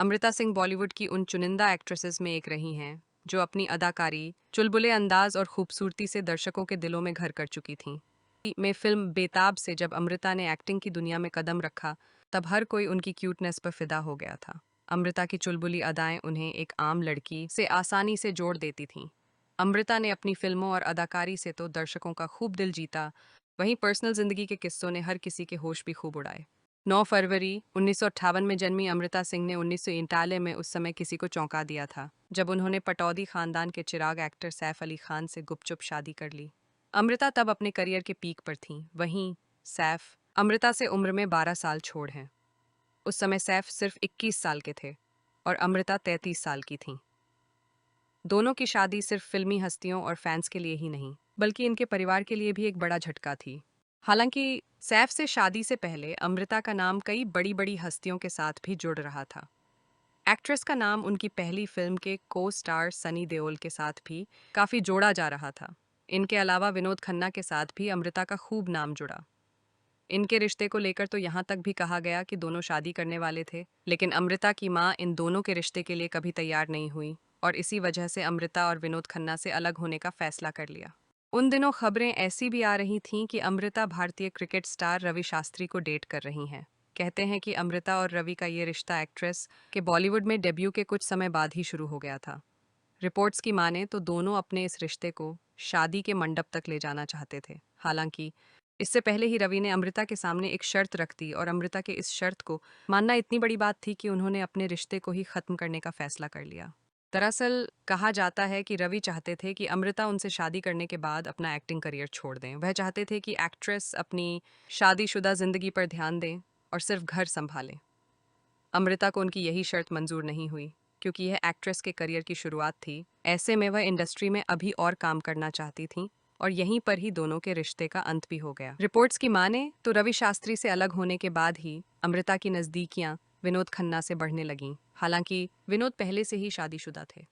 अमृता सिंह बॉलीवुड की उन चुनिंदा एक्ट्रेसेस में एक रही हैं जो अपनी अदाकारी, चुलबुले अंदाज और खूबसूरती से दर्शकों के दिलों में घर कर चुकी थीं। में फिल्म बेताब से जब अमृता ने एक्टिंग की दुनिया में कदम रखा, तब हर कोई उनकी क्यूटनेस पर फिदा हो गया था। अमृता की चुलबुली अदाएं उन्हें एक आम लड़की से आसानी से जोड़ देती थीं। अमृता ने अपनी फिल्मों और अदाकारी से तो दर्शकों का खूब दिल जीता, वहीं पर्सनल जिंदगी के किस्सों ने हर किसी के होश भी खूब उड़ाए। 9 फरवरी 1958 में जन्मी अमृता सिंह ने 1991 में उस समय किसी को चौंका दिया था, जब उन्होंने पटौदी खानदान के चिराग एक्टर सैफ अली खान से गुपचुप शादी कर ली। अमृता तब अपने करियर के पीक पर थीं, वहीं सैफ अमृता से उम्र में 12 साल छोड़ हैं। उस समय सैफ सिर्फ 21 साल के थे और अमृता 33 साल की थीं। दोनों की शादी सिर्फ फिल्मी हस्तियों और फैंस के लिए ही नहीं, बल्कि इनके परिवार के लिए भी एक बड़ा झटका थी। हालांकि सैफ से शादी से पहले अमृता का नाम कई बड़ी बड़ी हस्तियों के साथ भी जुड़ रहा था। एक्ट्रेस का नाम उनकी पहली फिल्म के को स्टार सनी देओल के साथ भी काफी जोड़ा जा रहा था। इनके अलावा विनोद खन्ना के साथ भी अमृता का खूब नाम जुड़ा। इनके रिश्ते को लेकर तो यहाँ तक भी कहा गया कि दोनों शादी करने वाले थे, लेकिन अमृता की माँ इन दोनों के रिश्ते के लिए कभी तैयार नहीं हुई और इसी वजह से अमृता और विनोद खन्ना से अलग होने का फैसला कर लिया। उन दिनों खबरें ऐसी भी आ रही थीं कि अमृता भारतीय क्रिकेट स्टार रवि शास्त्री को डेट कर रही हैं। कहते हैं कि अमृता और रवि का ये रिश्ता एक्ट्रेस के बॉलीवुड में डेब्यू के कुछ समय बाद ही शुरू हो गया था। रिपोर्ट्स की माने तो दोनों अपने इस रिश्ते को शादी के मंडप तक ले जाना चाहते थे। हालांकि इससे पहले ही रवि ने अमृता के सामने एक शर्त रख दी और अमृता के इस शर्त को मानना इतनी बड़ी बात थी कि उन्होंने अपने रिश्ते को ही खत्म करने का फैसला कर लिया। दरअसल कहा जाता है कि रवि चाहते थे कि अमृता उनसे शादी करने के बाद अपना एक्टिंग करियर छोड़ दें। वह चाहते थे कि एक्ट्रेस अपनी शादीशुदा जिंदगी पर ध्यान दें और सिर्फ घर संभालें। अमृता को उनकी यही शर्त मंजूर नहीं हुई, क्योंकि यह एक्ट्रेस के करियर की शुरुआत थी। ऐसे में वह इंडस्ट्री में अभी और काम करना चाहती थीं और यहीं पर ही दोनों के रिश्ते का अंत भी हो गया। रिपोर्ट्स की माने तो रवि शास्त्री से अलग होने के बाद ही अमृता की नज़दीकियां विनोद खन्ना से बढ़ने लगीं। हालांकि विनोद पहले से ही शादीशुदा थे।